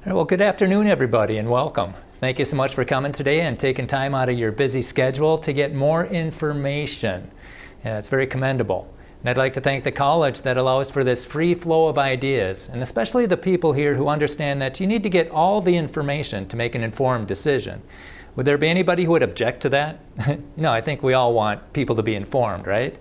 Well, good afternoon, everybody, and welcome. Thank you so much for coming today and taking time out of your busy schedule to get more information. It's very commendable. And I'd like to thank the college that allows for this free flow of ideas, and especially the people here who understand that you need to get all the information to make an informed decision. Would there be anybody who would object to that? I think we all want people to be informed, right?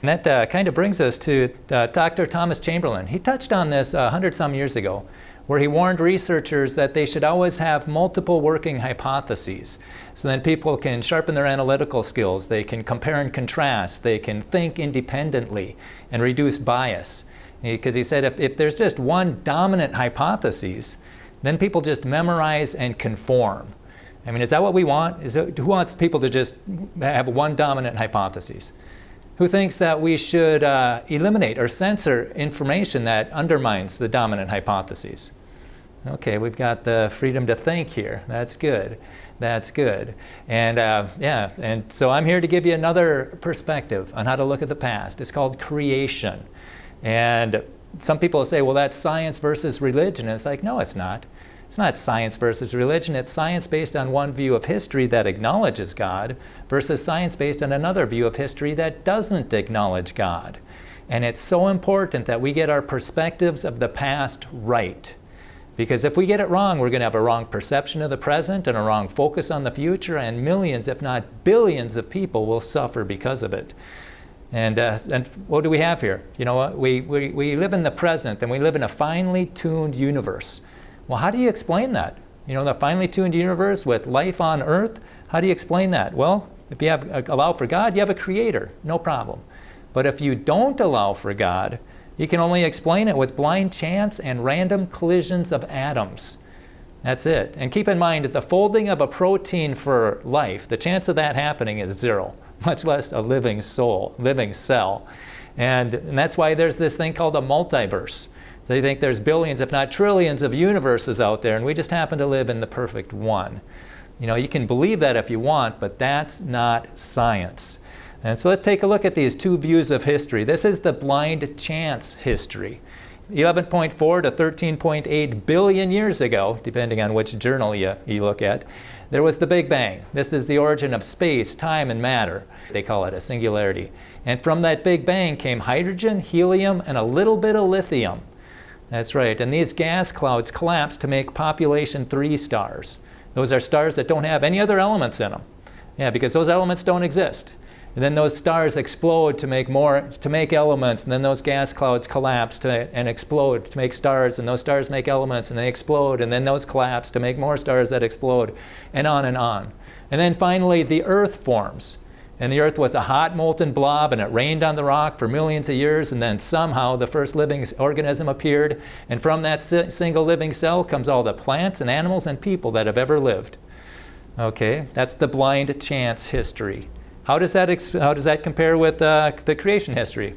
And that kind of brings us to Dr. Thomas Chamberlain. He touched on this 100-some years ago, where he warned researchers that they should always have multiple working hypotheses. So then people can sharpen their analytical skills, they can compare and contrast, they can think independently and reduce bias. Because he said if there's just one dominant hypothesis, then people just memorize and conform. I mean, is that what we want? Who wants people to just have one dominant hypothesis? Who thinks that we should eliminate or censor information that undermines the dominant hypotheses? Okay, we've got the freedom to think here. That's good. That's good. And and so I'm here to give you another perspective on how to look at the past. It's called creation. And some people say, well, that's science versus religion. And it's like, no, it's not. It's not science versus religion. It's science based on one view of history that acknowledges God versus science based on another view of history that doesn't acknowledge God. And it's so important that we get our perspectives of the past right. Because if we get it wrong, we're going to have a wrong perception of the present and a wrong focus on the future, and millions, if not billions of people will suffer because of it. And what do we have here? You know what? We live in the present, and we live in a finely tuned universe. Well, how do you explain that? The finely tuned universe with life on Earth, how do you explain that? Well, if you allow for God, you have a creator, no problem. But if you don't allow for God, you can only explain it with blind chance and random collisions of atoms. That's it. And keep in mind that the folding of a protein for life, the chance of that happening is zero, much less a living cell. And that's why there's this thing called a multiverse. They think there's billions, if not trillions, of universes out there, and we just happen to live in the perfect one. You can believe that if you want, but that's not science. And so let's take a look at these two views of history. This is the blind chance history. 11.4 to 13.8 billion years ago, depending on which journal you look at, there was the Big Bang. This is the origin of space, time, and matter. They call it a singularity. And from that Big Bang came hydrogen, helium, and a little bit of lithium. That's right. And these gas clouds collapsed to make population 3 stars. Those are stars that don't have any other elements in them. Yeah, because those elements don't exist. And then those stars explode to make elements, and then those gas clouds collapse and explode to make stars, and those stars make elements, and they explode, and then those collapse to make more stars that explode, and on and on. And then finally, the Earth forms. And the Earth was a hot molten blob, and it rained on the rock for millions of years, and then somehow the first living organism appeared, and from that single living cell comes all the plants and animals and people that have ever lived. Okay, that's the blind chance history. How does that compare with the creation history?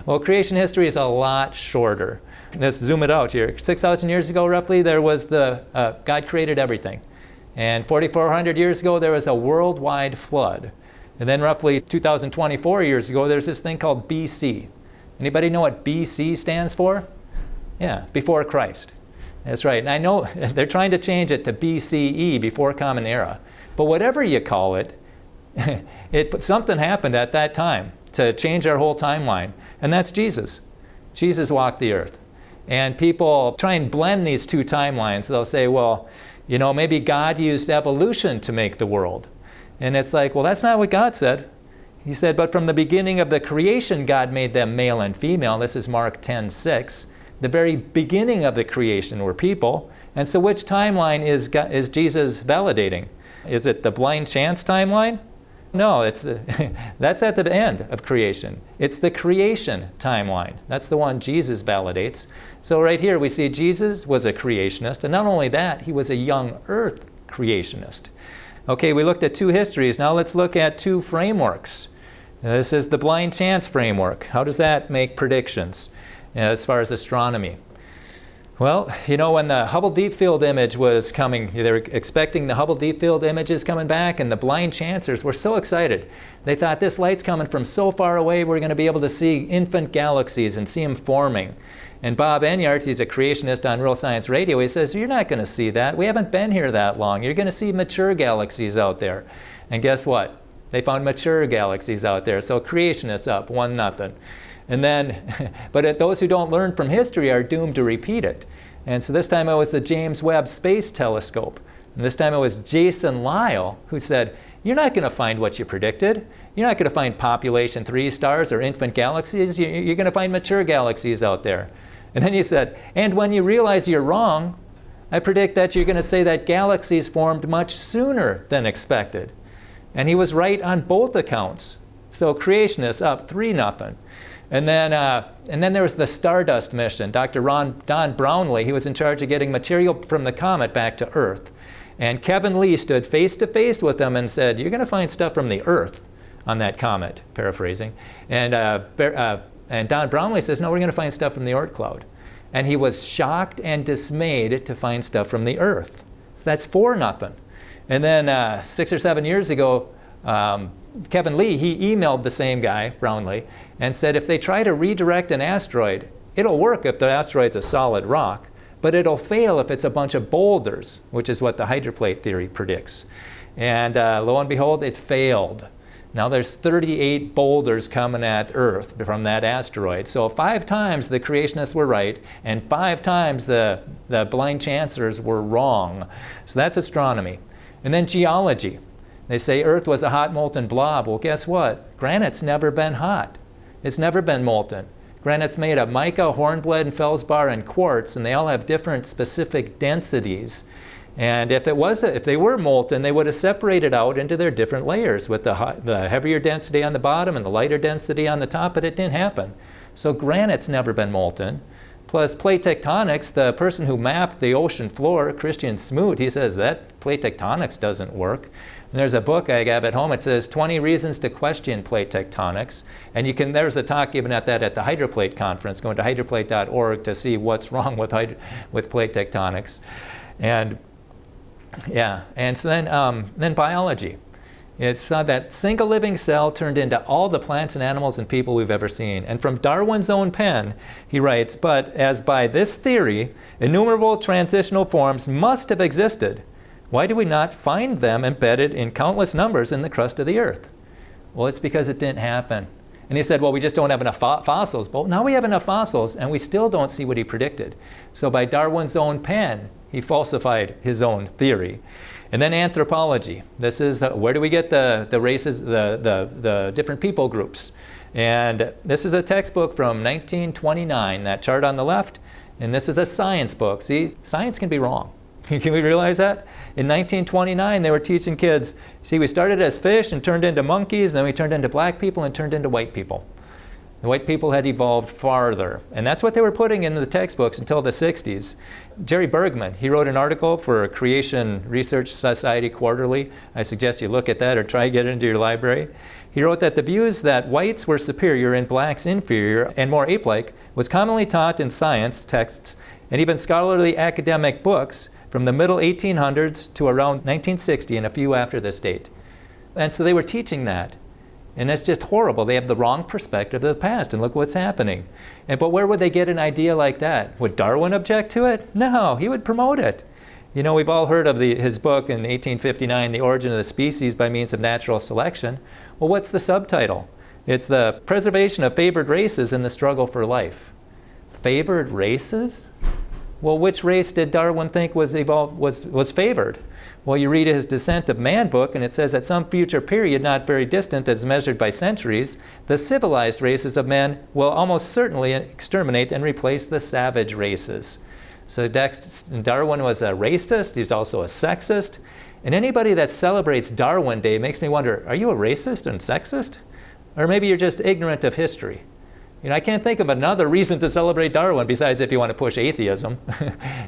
Well, creation history is a lot shorter. Let's zoom it out here. 6,000 years ago, roughly, there was God created everything. And 4,400 years ago, there was a worldwide flood. And then roughly 2,024 years ago, there's this thing called BC. Anybody know what BC stands for? Yeah, before Christ. That's right. And I know they're trying to change it to BCE, before Common Era. But whatever you call it, something happened at that time to change our whole timeline, and that's Jesus. Jesus walked the earth. And people try and blend these two timelines. They'll say, well, maybe God used evolution to make the world. And it's like, well, that's not what God said. He said, but from the beginning of the creation, God made them male and female. This is Mark 10:6. The very beginning of the creation were people. And so which timeline is Jesus validating? Is it the blind chance timeline? No, that's at the end of creation. It's the creation timeline. That's the one Jesus validates. So right here we see Jesus was a creationist, and not only that, he was a young earth creationist. Okay, we looked at two histories. Now let's look at two frameworks. This is the blind chance framework. How does that make predictions as far as astronomy? Well, you know, when the Hubble Deep Field image was coming, they were expecting the Hubble Deep Field images coming back, and the blind chancers were so excited. They thought, this light's coming from so far away, we're going to be able to see infant galaxies and see them forming. And Bob Enyart, he's a creationist on Real Science Radio, he says, you're not going to see that. We haven't been here that long. You're going to see mature galaxies out there. And guess what? They found mature galaxies out there. So creationists up, 1-0. And then, but those who don't learn from history are doomed to repeat it. And so this time it was the James Webb Space Telescope. And this time it was Jason Lisle who said, you're not going to find what you predicted. You're not going to find population 3 stars or infant galaxies. You're going to find mature galaxies out there. And then he said, and when you realize you're wrong, I predict that you're going to say that galaxies formed much sooner than expected. And he was right on both accounts. So creationists up 3-0. And then there was the Stardust mission. Dr. Don Brownlee, he was in charge of getting material from the comet back to Earth. And Kevin Lee stood face to face with him and said, you're going to find stuff from the Earth on that comet, paraphrasing. And Don Brownlee says, no, we're going to find stuff from the Oort cloud. And he was shocked and dismayed to find stuff from the Earth. So that's 4-0. And then 6 or 7 years ago, Kevin Lee, he emailed the same guy, Brownlee, and said if they try to redirect an asteroid, it'll work if the asteroid's a solid rock, but it'll fail if it's a bunch of boulders, which is what the hydroplate theory predicts. And lo and behold, it failed. Now there's 38 boulders coming at Earth from that asteroid. So 5 times the creationists were right, and 5 times the blind chancers were wrong. So that's astronomy. And then geology. They say Earth was a hot molten blob. Well, guess what? Granite's never been hot. It's never been molten. Granite's made of mica, hornblende, and feldspar, and quartz, and they all have different specific densities. And if they were molten, they would have separated out into their different layers with the heavier density on the bottom and the lighter density on the top, but it didn't happen. So granite's never been molten. Plus plate tectonics, the person who mapped the ocean floor, Christian Smoot, he says that plate tectonics doesn't work. And there's a book I have at home, it says 20 Reasons to Question Plate Tectonics. And there's a talk given at the Hydroplate conference, going to hydroplate.org to see what's wrong with plate tectonics. And yeah, and so then biology. It's saw that single living cell turned into all the plants and animals and people we've ever seen. And from Darwin's own pen, he writes, but as by this theory, innumerable transitional forms must have existed, why do we not find them embedded in countless numbers in the crust of the Earth? Well, it's because it didn't happen. And he said, well, we just don't have enough fossils. Well, now we have enough fossils, and we still don't see what he predicted. So by Darwin's own pen, he falsified his own theory. And then anthropology. This is where do we get the races, the different people groups. And this is a textbook from 1929, that chart on the left. And this is a science book. See, science can be wrong. Can we realize that? In 1929, they were teaching kids, see, we started as fish and turned into monkeys, and then we turned into black people and turned into white people. The white people had evolved farther. And that's what they were putting in the textbooks until the 60s. Jerry Bergman, he wrote an article for Creation Research Society Quarterly. I suggest you look at that or try to get it into your library. He wrote that the views that whites were superior and blacks inferior and more ape-like was commonly taught in science texts and even scholarly academic books from the middle 1800s to around 1960 and a few after this date. And so they were teaching that. And that's just horrible. They have the wrong perspective of the past, and look what's happening. But where would they get an idea like that? Would Darwin object to it? No, he would promote it. You know, we've all heard of his book in 1859, The Origin of the Species by Means of Natural Selection. Well, what's the subtitle? It's the preservation of favored races in the struggle for life. Favored races? Well, which race did Darwin think was favored? Well, you read his Descent of Man book, and it says at some future period not very distant as measured by centuries, the civilized races of men will almost certainly exterminate and replace the savage races. So Darwin was a racist. He was also a sexist. And anybody that celebrates Darwin Day makes me wonder, are you a racist and sexist? Or maybe you're just ignorant of history. You know, I can't think of another reason to celebrate Darwin besides if you want to push atheism,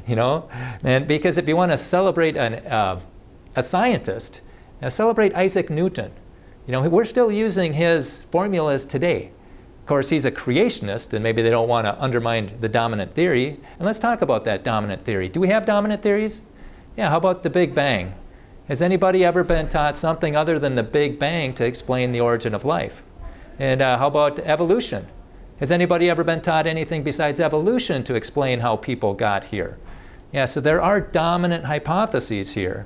you know. And because if you want to celebrate a scientist, celebrate Isaac Newton. You know, we're still using his formulas today. course, he's a creationist, and maybe they don't want to undermine the dominant theory. And let's talk about that dominant theory. Do we have dominant theories? Yeah, how about the Big Bang? Has anybody ever been taught something other than the Big Bang to explain the origin of life? And how about evolution? Has anybody ever been taught anything besides evolution to explain how people got here? Yeah, so there are dominant hypotheses here.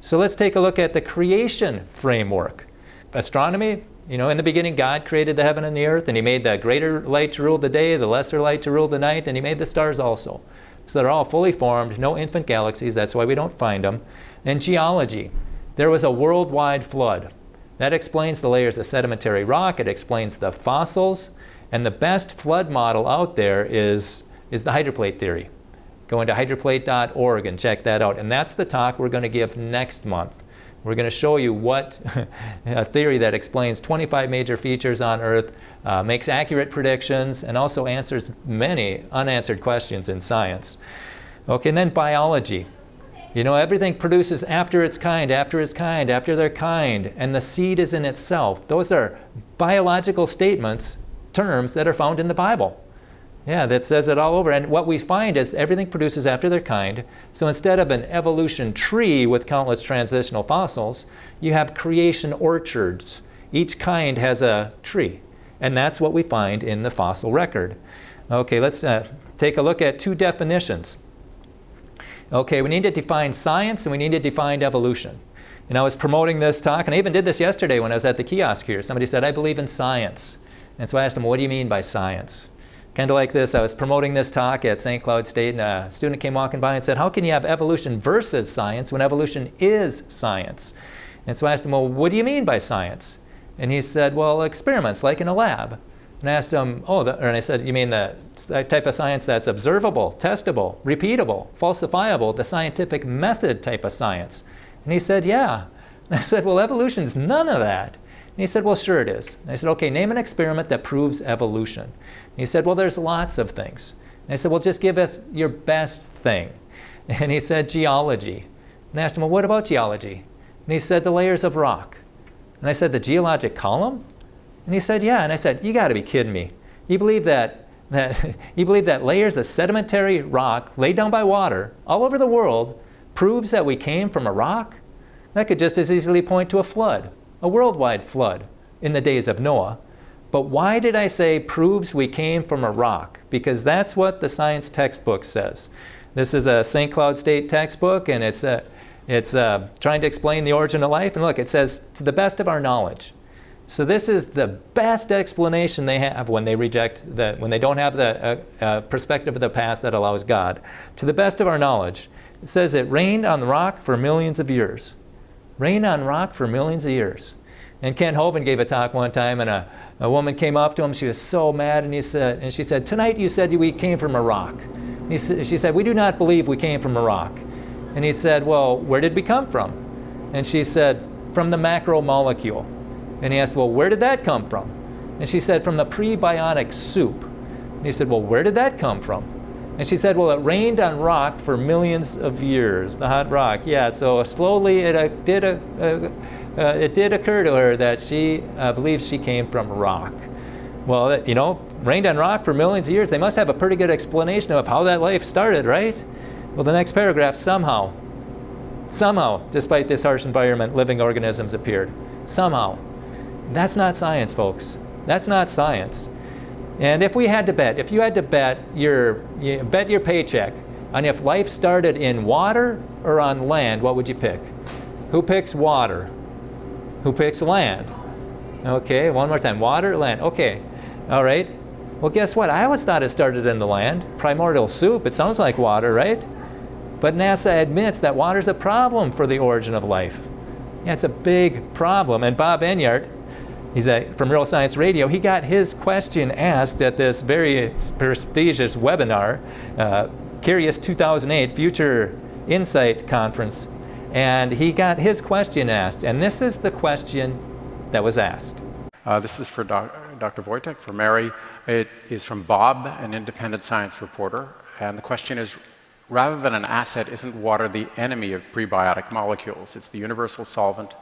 So let's take a look at the creation framework. Astronomy, you know, in the beginning God created the heaven and the earth, and he made the greater light to rule the day, the lesser light to rule the night, and he made the stars also. So they're all fully formed, no infant galaxies, that's why we don't find them. And geology, there was a worldwide flood. That explains the layers of sedimentary rock, it explains the fossils, and the best flood model out there is the hydroplate theory. Go into hydroplate.org and check that out. And that's the talk we're going to give next month. We're going to show you what a theory that explains 25 major features on Earth, makes accurate predictions, and also answers many unanswered questions in science. Okay, and then biology. You know, everything produces after its kind, after its kind, after their kind, and the seed is in itself. Those are biological statements, terms that are found in the Bible. Yeah, that says it all over. And what we find is everything produces after their kind. So instead of an evolution tree with countless transitional fossils, you have creation orchards. Each kind has a tree. And that's what we find in the fossil record. Okay, let's take a look at two definitions. Okay, we need to define science and we need to define evolution. And I was promoting this talk, and I even did this yesterday when I was at the kiosk here. Somebody said, I believe in science. And so I asked them, what do you mean by science? Kind of like this, I was promoting this talk at St. Cloud State, and a student came walking by and said, how can you have evolution versus science when evolution is science? And so I asked him, well, what do you mean by science? And he said, well, experiments, like in a lab. And I asked him, and I said, you mean the type of science that's observable, testable, repeatable, falsifiable, the scientific method type of science? And he said, yeah. And I said, well, evolution's none of that. And he said, well, sure it is. And I said, okay, name an experiment that proves evolution. And he said, well, there's lots of things. And I said, well, just give us your best thing. And he said, geology. And I asked him, well, what about geology? And he said, the layers of rock. And I said, the geologic column? And he said, yeah. And I said, you got to be kidding me. You believe that you believe that layers of sedimentary rock laid down by water all over the world proves that we came from a rock? That could just as easily point to a flood, a worldwide flood in the days of Noah. But why did I say proves we came from a rock? Because that's what the science textbook says. This is a St. Cloud State textbook, and it's trying to explain the origin of life. And look, it says, to the best of our knowledge. So this is the best explanation they have when they when they don't have the perspective of the past that allows God. To the best of our knowledge, it says it rained on the rock for millions of years. Rained on rock for millions of years. And Ken Hovind gave a talk one time, and a woman came up to him. She was so mad, and she said, tonight you said we came from a rock. She said, we do not believe we came from a rock. And he said, well, where did we come from? And she said, from the macromolecule. And he asked, well, where did that come from? And she said, from the prebiotic soup. And he said, well, where did that come from? And she said, well, it rained on rock for millions of years, the hot rock. Yeah, so slowly it did occur to her that she believes she came from rock. Well, you know, rained on rock for millions of years. They must have a pretty good explanation of how that life started, right? Well, the next paragraph, somehow, despite this harsh environment, living organisms appeared. Somehow. That's not science, folks. That's not science. And if you had to bet your paycheck on if life started in water or on land, what would you pick? Who picks water? Who picks land? Okay, one more time. Water, land. Okay, all right. Well, guess what? I always thought it started in the land. Primordial soup, it sounds like water, right? But NASA admits that water's a problem for the origin of life. Yeah, it's a big problem. And Bob Enyart, he's from Real Science Radio, he got his question asked at this very prestigious webinar, Curious 2008 Future Insight Conference. And he got his question asked, and this is the question that was asked. This is for Dr. Wojtek, for Mary. It is from Bob, an independent science reporter. And the question is, rather than an asset, isn't water the enemy of prebiotic molecules? It's the universal solvent,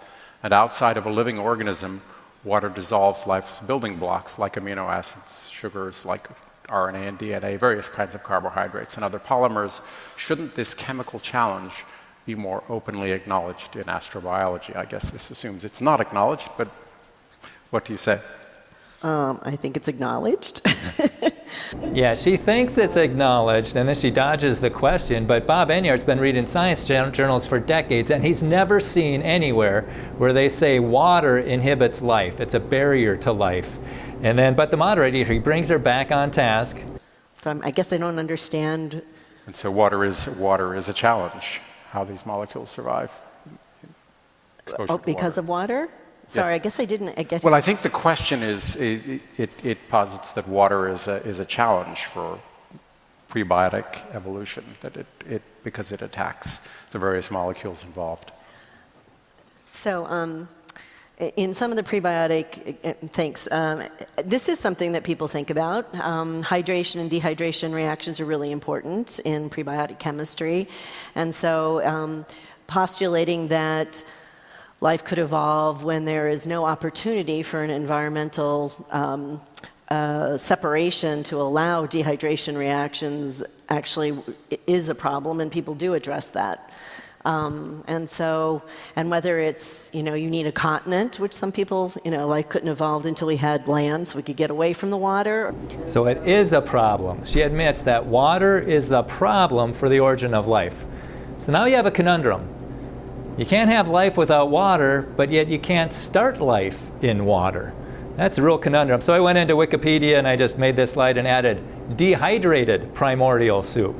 and outside of a living organism, water dissolves life's building blocks like amino acids, sugars like RNA and DNA, various kinds of carbohydrates and other polymers. Shouldn't this chemical challenge be more openly acknowledged in astrobiology? I guess this assumes it's not acknowledged, but what do you say? I think it's acknowledged. Yeah, she thinks it's acknowledged, and then she dodges the question. But Bob Enyart's been reading science journals for decades, and he's never seen anywhere where they say water inhibits life. It's a barrier to life. And then, but the moderator, he brings her back on task. So I guess I don't understand. And so water is a challenge, how these molecules survive. Oh, because of water? Sorry, I guess I didn't get it. Well, I think the question is, it posits that water is a challenge for prebiotic evolution, that because it attacks the various molecules involved. So in some of the prebiotic things, this is something that people think about. Hydration and dehydration reactions are really important in prebiotic chemistry. And so postulating that life could evolve when there is no opportunity for an environmental separation to allow dehydration reactions actually is a problem, and people do address that. And whether it's, you need a continent, which some people, life couldn't evolve until we had land so we could get away from the water. So it is a problem. She admits that water is the problem for the origin of life. So now you have a conundrum. You can't have life without water, but yet you can't start life in water. That's a real conundrum. So I went into Wikipedia and I just made this slide and added dehydrated primordial soup.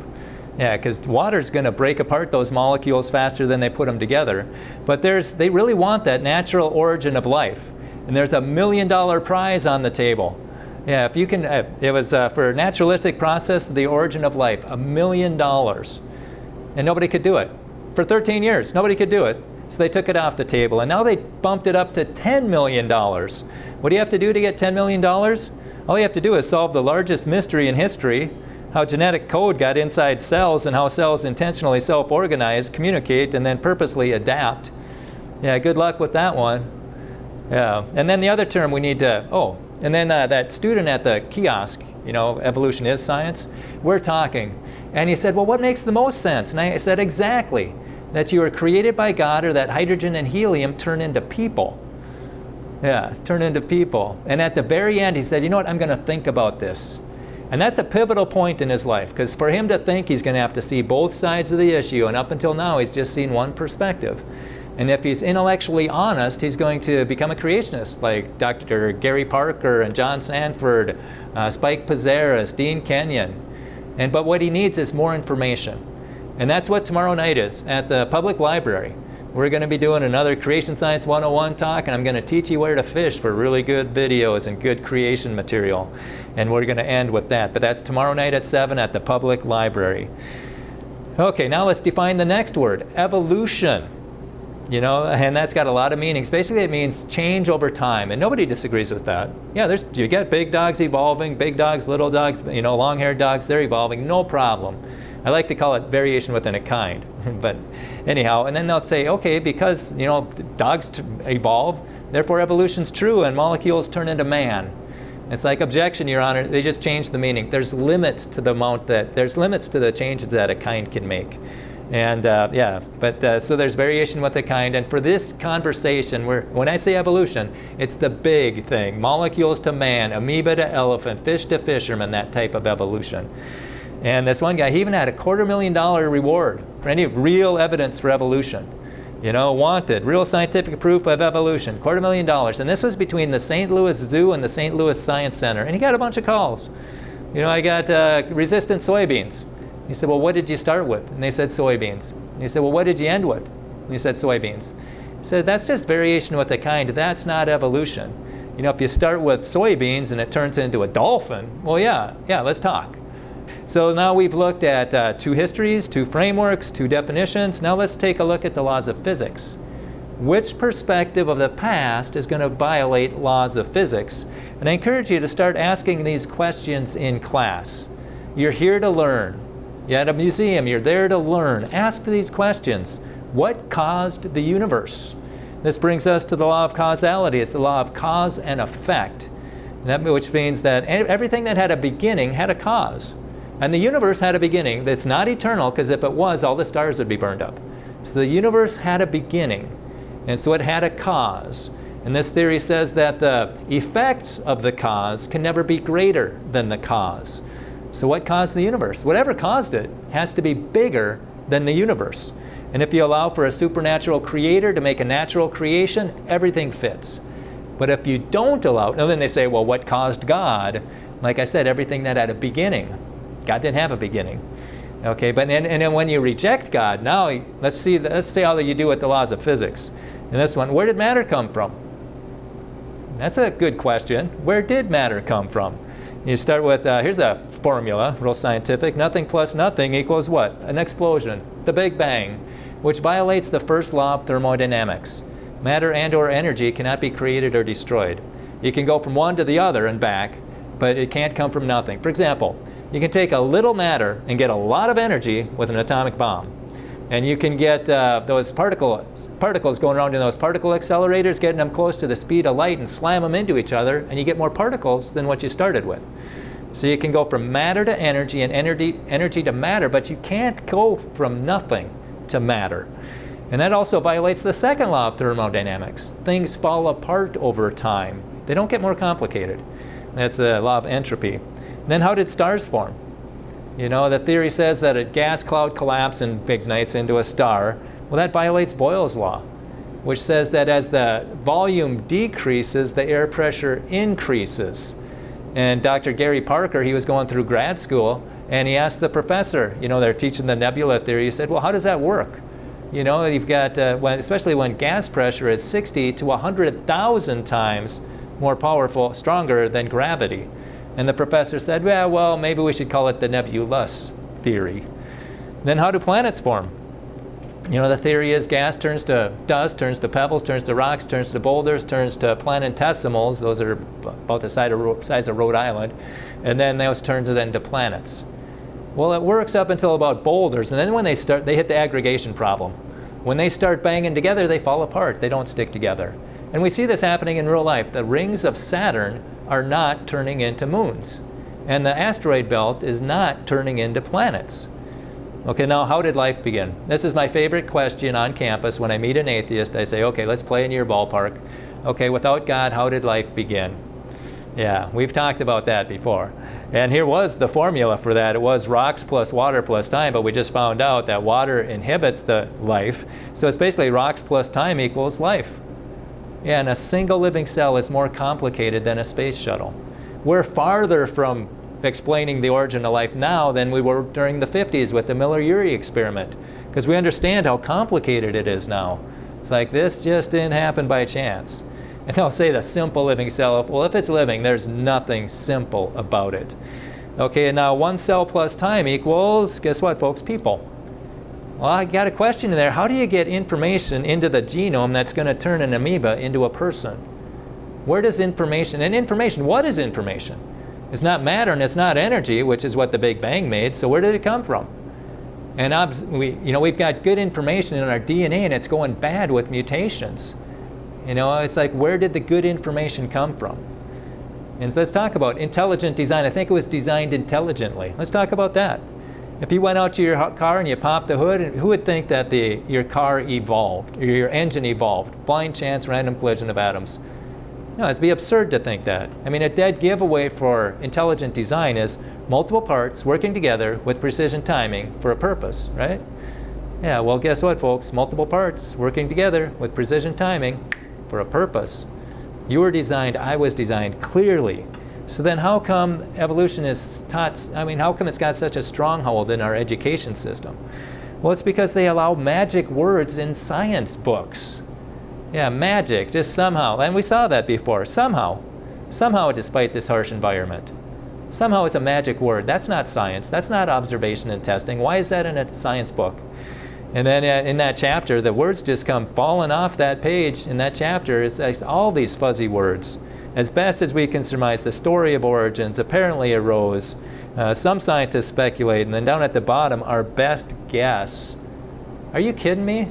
Yeah, because water's going to break apart those molecules faster than they put them together. But they really want that natural origin of life. And there's $1 million prize on the table. Yeah, if you can, it was for a naturalistic process, the origin of life, $1 million. And nobody could do it. For 13 years, nobody could do it. So they took it off the table. And now they bumped it up to $10 million. What do you have to do to get $10 million? All you have to do is solve the largest mystery in history, how genetic code got inside cells and how cells intentionally self-organize, communicate, and then purposely adapt. Yeah, good luck with that one. Yeah, and then the other term we need to, and then that student at the kiosk, evolution is science, we're talking. And he said, well, what makes the most sense? And I said, exactly, that you were created by God, or that hydrogen and helium turn into people. Yeah, turn into people. And at the very end, he said, you know what, I'm going to think about this. And that's a pivotal point in his life, because for him to think, he's going to have to see both sides of the issue. And up until now, he's just seen one perspective. And if he's intellectually honest, he's going to become a creationist, like Dr. Gary Parker and John Sanford, Spike Pizarris, Dean Kenyon. But what he needs is more information. And that's what tomorrow night is at the public library. We're going to be doing another Creation Science 101 talk, and I'm going to teach you where to fish for really good videos and good creation material. And we're going to end with that. But that's tomorrow night at 7 at the public library. Okay, now let's define the next word, evolution. And that's got a lot of meanings. Basically, it means change over time, and nobody disagrees with that. Yeah, you get big dogs evolving, big dogs, little dogs, long-haired dogs, they're evolving, no problem. I like to call it variation within a kind. But anyhow, and then they'll say, okay, because, dogs evolve, therefore evolution's true, and molecules turn into man. It's like, objection, Your Honor, they just changed the meaning. There's limits to the changes that a kind can make. And so there's variation with a kind. And for this conversation, when I say evolution, it's the big thing. Molecules to man, amoeba to elephant, fish to fisherman, that type of evolution. And this one guy, he even had a $250,000 reward for any real evidence for evolution. Wanted, real scientific proof of evolution, $250,000. And this was between the St. Louis Zoo and the St. Louis Science Center. And he got a bunch of calls. I got resistant soybeans. He said, well, what did you start with? And they said soybeans. And he said, well, what did you end with? And he said soybeans. He said, that's just variation with a kind. That's not evolution. If you start with soybeans and it turns into a dolphin, well, yeah, let's talk. So now we've looked at 2 histories, 2 frameworks, 2 definitions. Now let's take a look at the laws of physics. Which perspective of the past is going to violate laws of physics? And I encourage you to start asking these questions in class. You're here to learn. You're at a museum, you're there to learn. Ask these questions. What caused the universe? This brings us to the law of causality. It's the law of cause and effect, which means that everything that had a beginning had a cause. And the universe had a beginning that's not eternal, because if it was, all the stars would be burned up. So the universe had a beginning, and so it had a cause. And this theory says that the effects of the cause can never be greater than the cause. So what caused the universe? Whatever caused it has to be bigger than the universe. And if you allow for a supernatural creator to make a natural creation, everything fits. But if you don't allow, and then they say, well, what caused God? Like I said, everything that had a beginning. God didn't have a beginning. Okay, but and then when you reject God, now let's see how you do with the laws of physics. In this one, where did matter come from? That's a good question. Where did matter come from? You start with, here's a formula, real scientific. Nothing plus nothing equals what? An explosion, the Big Bang, which violates the first law of thermodynamics. Matter and or energy cannot be created or destroyed. You can go from one to the other and back, but it can't come from nothing. For example, you can take a little matter and get a lot of energy with an atomic bomb. And you can get those particles going around in those particle accelerators, getting them close to the speed of light and slam them into each other, and you get more particles than what you started with. So you can go from matter to energy and energy to matter, but you can't go from nothing to matter. And that also violates the second law of thermodynamics. Things fall apart over time. They don't get more complicated. That's the law of entropy. Then how did stars form? You know, the theory says that a gas cloud collapses and ignites into a star. Well, that violates Boyle's law, which says that as the volume decreases, the air pressure increases. And Dr. Gary Parker, he was going through grad school, and he asked the professor, you know, they're teaching the nebula theory, he said, well, how does that work? You know, you've got, especially when gas pressure is 60 to 100,000 times more powerful, stronger than gravity. And the professor said, well, maybe we should call it the nebulous theory. Then how do planets form? You know, the theory is gas turns to dust, turns to pebbles, turns to rocks, turns to boulders, turns to planetesimals. Those are about the size of Rhode Island. And then those turns into planets. Well, it works up until about boulders. And then when they hit the aggregation problem. When they start banging together, they fall apart. They don't stick together. And we see this happening in real life. The rings of Saturn are not turning into moons. And the asteroid belt is not turning into planets. Okay, now how did life begin? This is my favorite question on campus. When I meet an atheist, I say, okay, let's play in your ballpark. Okay, without God, how did life begin? Yeah, we've talked about that before. And here was the formula for that. It was rocks plus water plus time, but we just found out that water inhibits the life. So it's basically rocks plus time equals life. Yeah, and a single living cell is more complicated than a space shuttle. We're farther from explaining the origin of life now than we were during the 50s with the Miller-Urey experiment, because we understand how complicated it is now. It's like, this just didn't happen by chance. And they'll say the simple living cell, well, if it's living, there's nothing simple about it. Okay, and now one cell plus time equals, guess what, folks, people. Well, I got a question in there. How do you get information into the genome that's going to turn an amoeba into a person? Where does information, what is information? It's not matter and it's not energy, which is what the Big Bang made, so where did it come from? And we've got good information in our DNA and it's going bad with mutations. You know, it's like, where did the good information come from? And so let's talk about intelligent design. I think it was designed intelligently. Let's talk about that. If you went out to your car and you popped the hood, who would think that your car evolved, or your engine evolved? Blind chance, random collision of atoms. No, it'd be absurd to think that. I mean, a dead giveaway for intelligent design is multiple parts working together with precision timing for a purpose, right? Yeah, well, guess what, folks? Multiple parts working together with precision timing for a purpose. You were designed, I was designed clearly. So then how come evolution is taught, how come it's got such a stronghold in our education system? Well, it's because they allow magic words in science books. Yeah, magic, just somehow, and we saw that before, somehow, despite this harsh environment. Somehow it's a magic word. That's not science, that's not observation and testing. Why is that in a science book? And then in that chapter, the words just come falling off that page. In that chapter, it's all these fuzzy words. As best as we can surmise, the story of origins apparently arose. Some scientists speculate, and then down at the bottom, our best guess. Are you kidding me?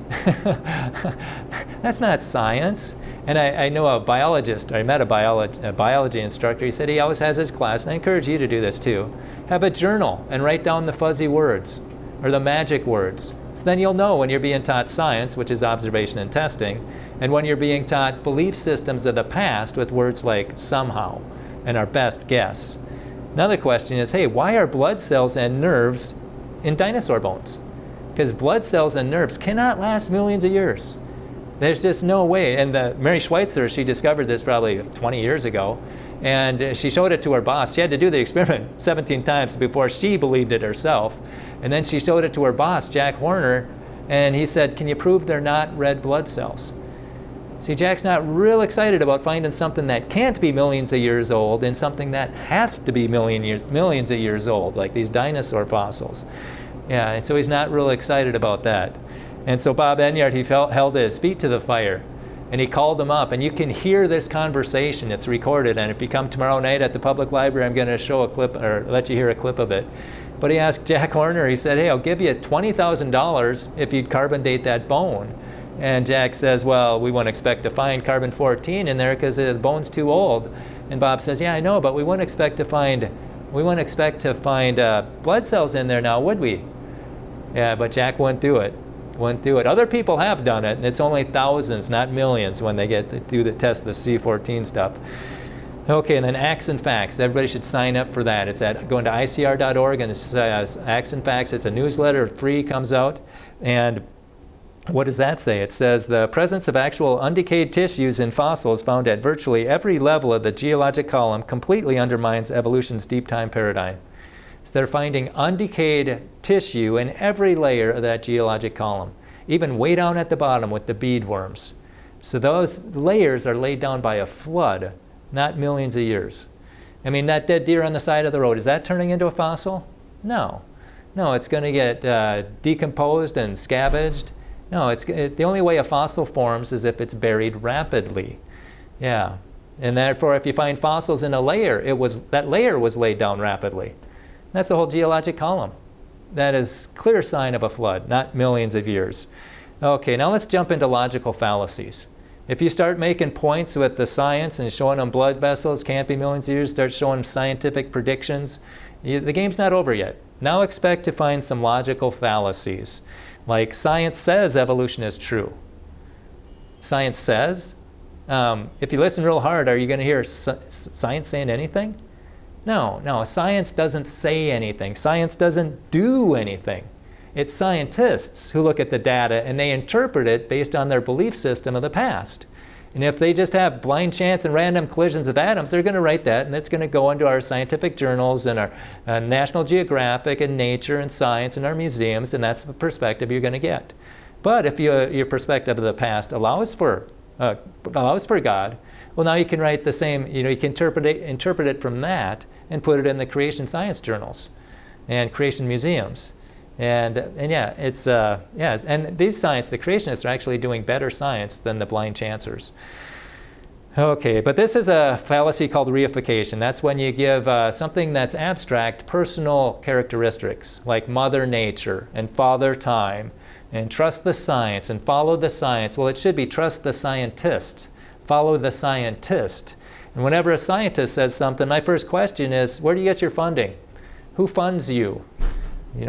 That's not science. And I know a biologist, I met a biology instructor, he said he always has his class, and I encourage you to do this too. Have a journal and write down the fuzzy words, or the magic words. So then you'll know when you're being taught science, which is observation and testing, and when you're being taught belief systems of the past with words like somehow and our best guess. Another question is, hey, why are blood cells and nerves in dinosaur bones? Because blood cells and nerves cannot last millions of years. There's just no way. And Mary Schweitzer, she discovered this probably 20 years ago, and she showed it to her boss. She had to do the experiment 17 times before she believed it herself. And then she showed it to her boss, Jack Horner, and he said, can you prove they're not red blood cells? See, Jack's not real excited about finding something that can't be millions of years old and something that has to be millions of years old, like these dinosaur fossils. Yeah, and so he's not real excited about that. And so Bob Enyart, he held his feet to the fire, and he called him up, and you can hear this conversation. It's recorded, and if you come tomorrow night at the public library, I'm going to show a clip, or let you hear a clip of it. But he asked Jack Horner, he said, hey, I'll give you $20,000 if you'd carbon date that bone. And Jack says, well, we wouldn't expect to find carbon-14 in there because the bone's too old. And Bob says, yeah, I know, but we wouldn't expect to find blood cells in there now, would we? Yeah, but Jack wouldn't do it. Other people have done it, and it's only thousands, not millions, when they get to do the test, the C14 stuff. Okay, and then Acts and Facts. Everybody should sign up for that. It's going to ICR.org, and it's Acts and Facts. It's a newsletter, free, comes out. And what does that say? It says the presence of actual undecayed tissues in fossils found at virtually every level of the geologic column completely undermines evolution's deep time paradigm. So they're finding undecayed tissue in every layer of that geologic column, even way down at the bottom with the bead worms. So those layers are laid down by a flood, not millions of years. I mean, that dead deer on the side of the road, is that turning into a fossil? No. No, it's going to get decomposed and scavenged. No, the only way a fossil forms is if it's buried rapidly. Yeah. And therefore, if you find fossils in a layer, that layer was laid down rapidly. That's the whole geologic column. That is clear sign of a flood, not millions of years. Okay, now let's jump into logical fallacies. If you start making points with the science and showing them blood vessels can't be millions of years, start showing them scientific predictions, the game's not over yet. Now expect to find some logical fallacies. Like science says evolution is true. Science says? If you listen real hard, are you going to hear science saying anything? No, science doesn't say anything. Science doesn't do anything. It's scientists who look at the data and they interpret it based on their belief system of the past. And if they just have blind chance and random collisions of atoms, they're going to write that, and it's going to go into our scientific journals and our National Geographic and Nature and Science and our museums, and that's the perspective you're going to get. But if your perspective of the past allows for God, well, now you can write the same, you can interpret it from that and put it in the creation science journals and creation museums. And yeah, it's and these the creationists are actually doing better science than the blind chancers. Okay, but this is a fallacy called reification. That's when you give something that's abstract personal characteristics, like Mother Nature and Father Time, and trust the science and follow the science. Well, it should be trust the scientist, follow the scientist. And whenever a scientist says something, my first question is, where do you get your funding? Who funds you?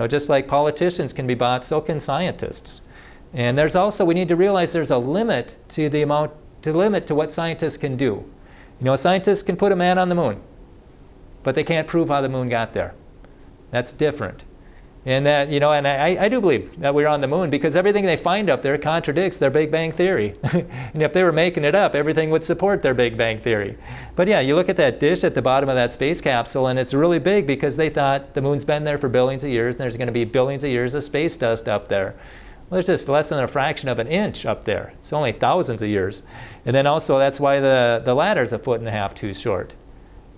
Just like politicians can be bought, so can scientists. And there's also, we need to realize there's a limit to to what scientists can do. Scientists can put a man on the moon, but they can't prove how the moon got there. That's different. And that, and I do believe that we're on the moon because everything they find up there contradicts their Big Bang Theory. And if they were making it up, everything would support their Big Bang Theory. But yeah, you look at that dish at the bottom of that space capsule, and it's really big because they thought the moon's been there for billions of years, and there's going to be billions of years of space dust up there. Well, there's just less than a fraction of an inch up there. It's only thousands of years. And then also, that's why the ladder's 1.5 feet too short.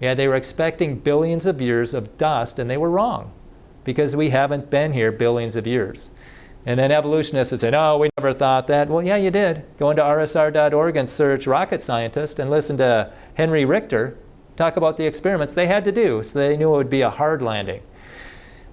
Yeah, they were expecting billions of years of dust, and they were wrong, because we haven't been here billions of years. And then evolutionists would say, no, we never thought that. Well, yeah, you did. Go into rsr.org and search rocket scientist and listen to Henry Richter talk about the experiments they had to do, so they knew it would be a hard landing.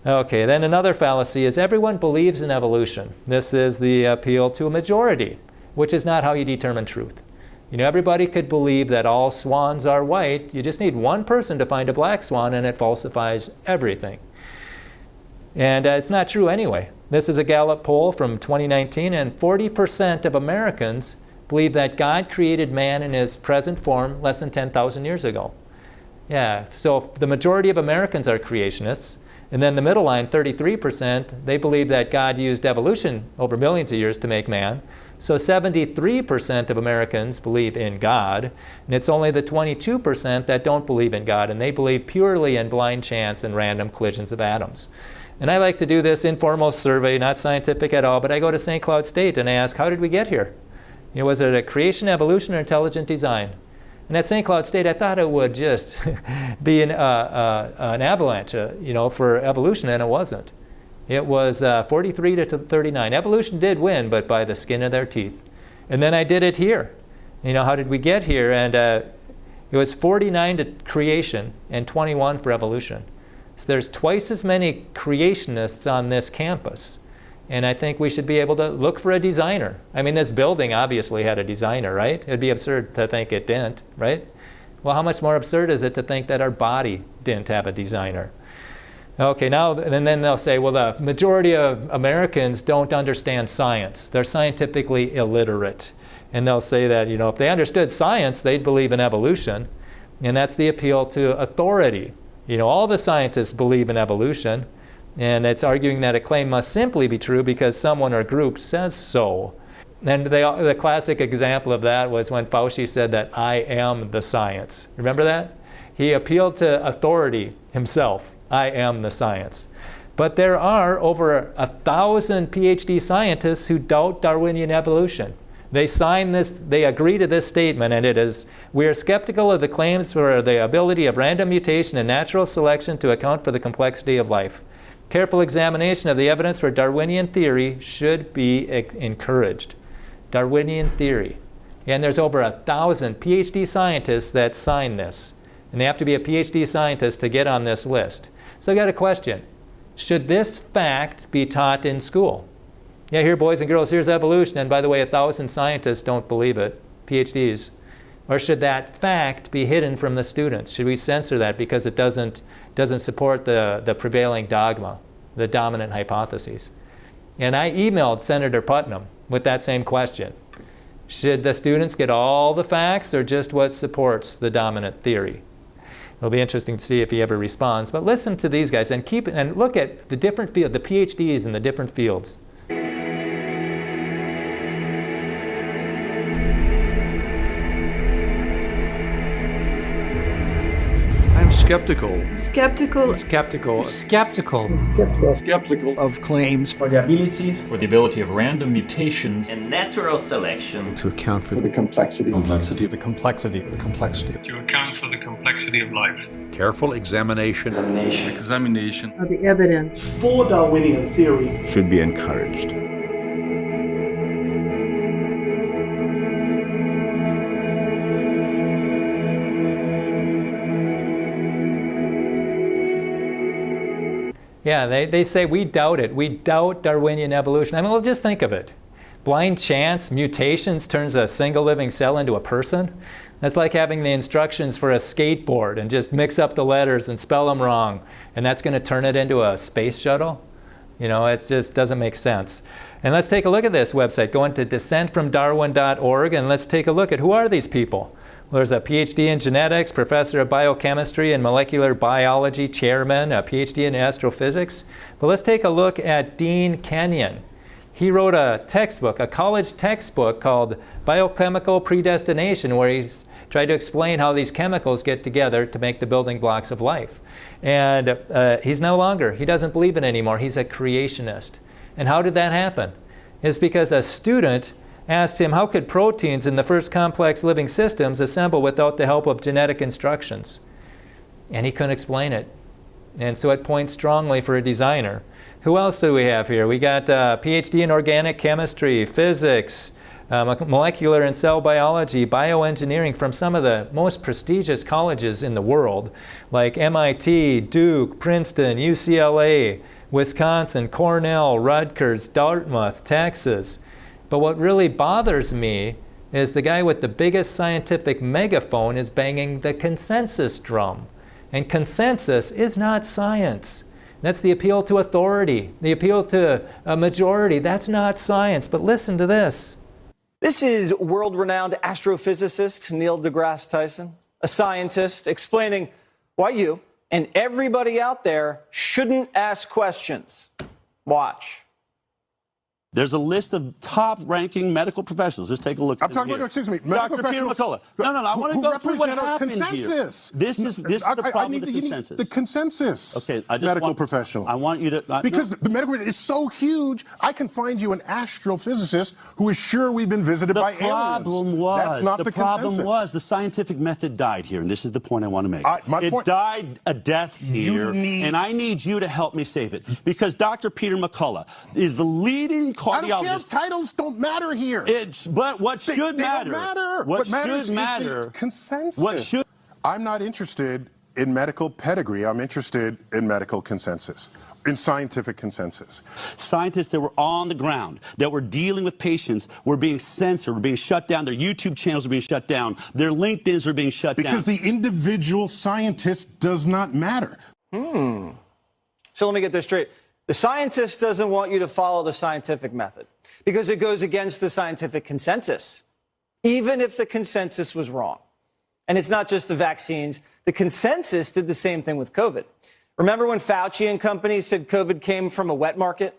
Okay, then another fallacy is everyone believes in evolution. This is the appeal to a majority, which is not how you determine truth. You know, everybody could believe that all swans are white. You just need one person to find a black swan and it falsifies everything. And it's not true anyway. This is a Gallup poll from 2019, and 40% of Americans believe that God created man in his present form less than 10,000 years ago. Yeah, so the majority of Americans are creationists. And then the middle line, 33%, they believe that God used evolution over millions of years to make man. So 73% of Americans believe in God, and it's only the 22% that don't believe in God, and they believe purely in blind chance and random collisions of atoms. And I like to do this informal survey, not scientific at all, but I go to St. Cloud State and I ask, how did we get here? You know, was it a creation, evolution, or intelligent design? And at St. Cloud State, I thought it would just be an avalanche, for evolution, and it wasn't. It was 43 to 39. Evolution did win, but by the skin of their teeth. And then I did it here. You know, how did we get here? And it was 49 to creation and 21 for evolution. So there's twice as many creationists on this campus. And I think we should be able to look for a designer. I mean, this building obviously had a designer, right? It'd be absurd to think it didn't, right? Well, how much more absurd is it to think that our body didn't have a designer? Okay, now, and then they'll say, well, the majority of Americans don't understand science. They're scientifically illiterate. And they'll say that, you know, if they understood science, they'd believe in evolution. And that's the appeal to authority. You know, all the scientists believe in evolution. And it's arguing that a claim must simply be true because someone or group says so. And the classic example of that was when Fauci said that I am the science. Remember that? He appealed to authority himself. I am the science. But there are over 1,000 PhD scientists who doubt Darwinian evolution. They sign this, they agree to this statement, and it is, we are skeptical of the claims for the ability of random mutation and natural selection to account for the complexity of life. Careful examination of the evidence for Darwinian theory should be encouraged. Darwinian theory. And there's over 1,000 PhD scientists that sign this. And they have to be a PhD scientist to get on this list. So I got a question. Should this fact be taught in school? Yeah, here, boys and girls, here's evolution. And by the way, 1,000 scientists don't believe it, PhDs. Or should that fact be hidden from the students? Should we censor that because it doesn't support the prevailing dogma, the dominant hypotheses? And I emailed Senator Putnam with that same question. Should the students get all the facts or just what supports the dominant theory? It'll be interesting to see if he ever responds. But listen to these guys and look at the different fields, the PhDs in the different fields. Skeptical. Skeptical. Skeptical. Skeptical. Skeptical of claims for the ability of random mutations and natural selection to account for the complexity. the complexity to account for the complexity of life. Careful examination Of the evidence for Darwinian theory should be encouraged. Yeah, they say we doubt it. We doubt Darwinian evolution. I mean, well, just think of it. Blind chance, mutations turns a single living cell into a person. That's like having the instructions for a skateboard and just mix up the letters and spell them wrong. And that's going to turn it into a space shuttle. You know, it just doesn't make sense. And let's take a look at this website. Go into dissentfromdarwin.org and let's take a look at who are these people. Well, there's a PhD in genetics, professor of biochemistry and molecular biology, chairman, a PhD in astrophysics. But let's take a look at Dean Kenyon. He wrote a textbook, a college textbook called Biochemical Predestination, where he's tried to explain how these chemicals get together to make the building blocks of life. And he's no longer, he doesn't believe it anymore. He's a creationist. And how did that happen? It's because a student asked him, how could proteins in the first complex living systems assemble without the help of genetic instructions? And he couldn't explain it. And so it points strongly for a designer. Who else do we have here? We got a PhD in organic chemistry, physics, molecular and cell biology, bioengineering from some of the most prestigious colleges in the world, like MIT, Duke, Princeton, UCLA, Wisconsin, Cornell, Rutgers, Dartmouth, Texas. But what really bothers me is the guy with the biggest scientific megaphone is banging the consensus drum. And consensus is not science. That's the appeal to authority, the appeal to a majority. That's not science. But listen to this. This is world-renowned astrophysicist Neil deGrasse Tyson, a scientist, explaining why you and everybody out there shouldn't ask questions. Watch. There's a list of top-ranking medical professionals. Just take a look at I'm talking about, excuse me, medical Dr. Peter professionals. McCullough. No, I want to go through what happened consensus. here. This is the problem with the consensus. The consensus. Okay, I just medical professional. I want you to because the medical is so huge. I can find you an astrophysicist who is sure we've been visited by aliens. The problem was that's not the problem was the scientific method died here, and this is the point I want to make. It died a death here, and I need you to help me save it because Dr. Peter McCullough is the leading cardiologist. I don't care if titles don't matter here. But what should matter? They don't matter. What matters should matter? Is the consensus. What should? I'm not interested in medical pedigree. I'm interested in medical consensus, in scientific consensus. Scientists that were on the ground, that were dealing with patients, were being censored, were being shut down. Their YouTube channels were being shut down. Their LinkedIn's were being shut down. Because the individual scientist does not matter. So let me get this straight. The scientist doesn't want you to follow the scientific method because it goes against the scientific consensus, even if the consensus was wrong. And it's not just the vaccines. The consensus did the same thing with COVID. Remember when Fauci and company said COVID came from a wet market?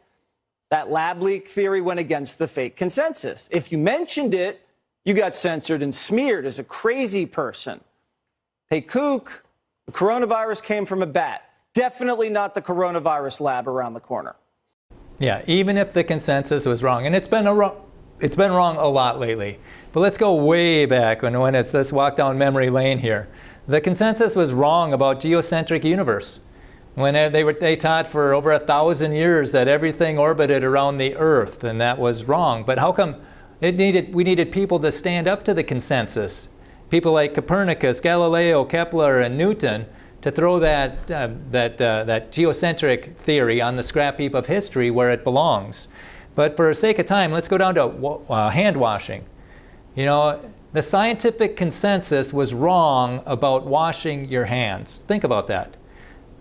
That lab leak theory went against the fake consensus. If you mentioned it, you got censored and smeared as a crazy person. Hey, kook, the coronavirus came from a bat. Definitely not the coronavirus lab around the corner. Yeah, even if the consensus was wrong, and it's been wrong a lot lately. But let's go way back let's walk down memory lane here. The consensus was wrong about geocentric universe. When they taught for over 1,000 years that everything orbited around the Earth, and that was wrong. But how come we needed people to stand up to the consensus? People like Copernicus, Galileo, Kepler, and Newton, to throw that geocentric theory on the scrap heap of history where it belongs. But for the sake of time, let's go down to hand washing. You know, the scientific consensus was wrong about washing your hands. Think about that.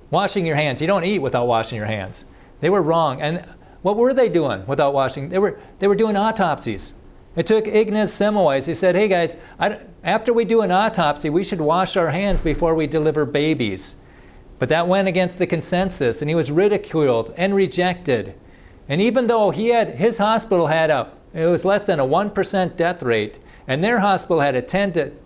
Washing your hands. You don't eat without washing your hands. They were wrong. And what were they doing without washing? They were doing autopsies. It took Ignaz Semmelweis. He said, hey guys, after we do an autopsy, we should wash our hands before we deliver babies. But that went against the consensus, and he was ridiculed and rejected. And even though his hospital it was less than a 1% death rate, and their hospital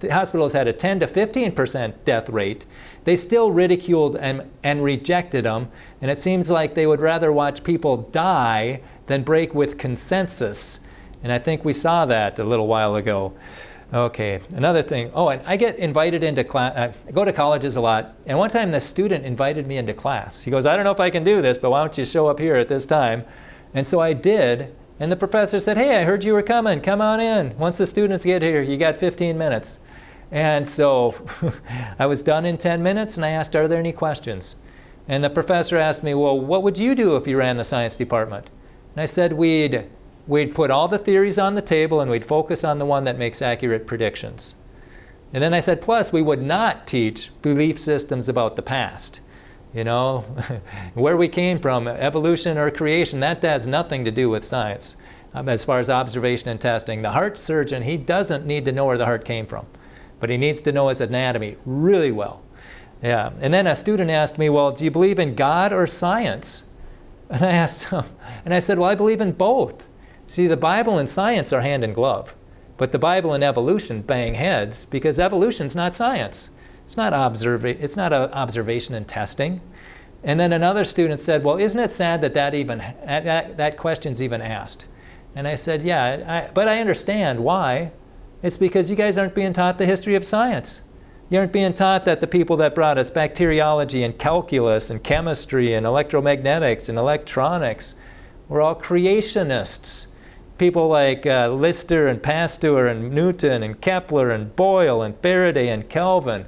hospitals had a 10 to 15% death rate, they still ridiculed and rejected him. And it seems like they would rather watch people die than break with consensus. And I think we saw that a little while ago. Okay, another thing. Oh, and I get invited into class. I go to colleges a lot. And one time the student invited me into class. He goes, I don't know if I can do this, but why don't you show up here at this time? And so I did. And the professor said, hey, I heard you were coming. Come on in. Once the students get here, you got 15 minutes. And so I was done in 10 minutes, and I asked, are there any questions? And the professor asked me, well, what would you do if you ran the science department? And I said, we'd put all the theories on the table and we'd focus on the one that makes accurate predictions. And then I said, plus we would not teach belief systems about the past. You know, where we came from, evolution or creation, that has nothing to do with science. As far as observation and testing, the heart surgeon, he doesn't need to know where the heart came from, but he needs to know his anatomy really well. Yeah. And then a student asked me, well, do you believe in God or science? And I asked him, and I said, well, I believe in both. See, the Bible and science are hand in glove, but the Bible and evolution bang heads because evolution's not science. It's not observation and testing. And then another student said, well, isn't it sad that question's even asked? And I said, yeah, but I understand why. It's because you guys aren't being taught the history of science. You aren't being taught that the people that brought us bacteriology and calculus and chemistry and electromagnetics and electronics were all creationists. people like Lister and Pasteur and Newton and Kepler and Boyle and Faraday and Kelvin.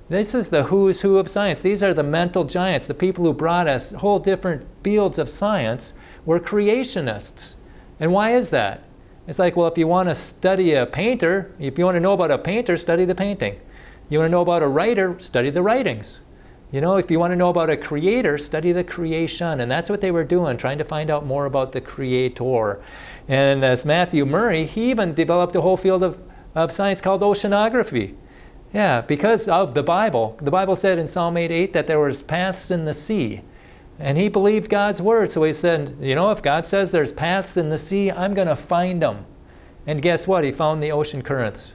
This is the who's who of science. These are the mental giants, the people who brought us whole different fields of science were creationists. And why is that? It's like, well, if you want to study a painter, if you want to know about a painter, study the painting. You want to know about a writer, study the writings. You know, if you want to know about a creator, study the creation. And that's what they were doing, trying to find out more about the creator. And as Matthew Murray, he even developed a whole field of science called oceanography. Yeah, because of the Bible. The Bible said in Psalm 8:8 that there was paths in the sea. And he believed God's word. So he said, you know, if God says there's paths in the sea, I'm going to find them. And guess what? He found the ocean currents.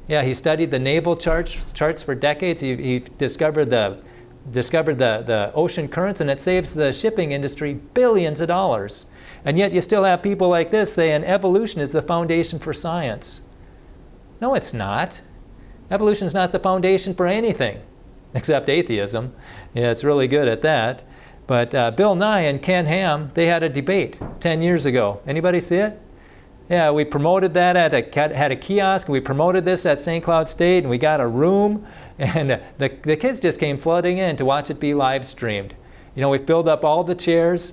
Yeah, he studied the naval charts for decades. He discovered the ocean currents, and it saves the shipping industry billions of dollars. And yet you still have people like this saying evolution is the foundation for science. No, it's not. Evolution is not the foundation for anything, except atheism. Yeah, it's really good at that. But Bill Nye and Ken Ham, they had a debate 10 years ago. Anybody see it? Yeah, we promoted that had a kiosk. We promoted this at St. Cloud State, and we got a room. And the kids just came flooding in to watch it be live streamed. You know, we filled up all the chairs.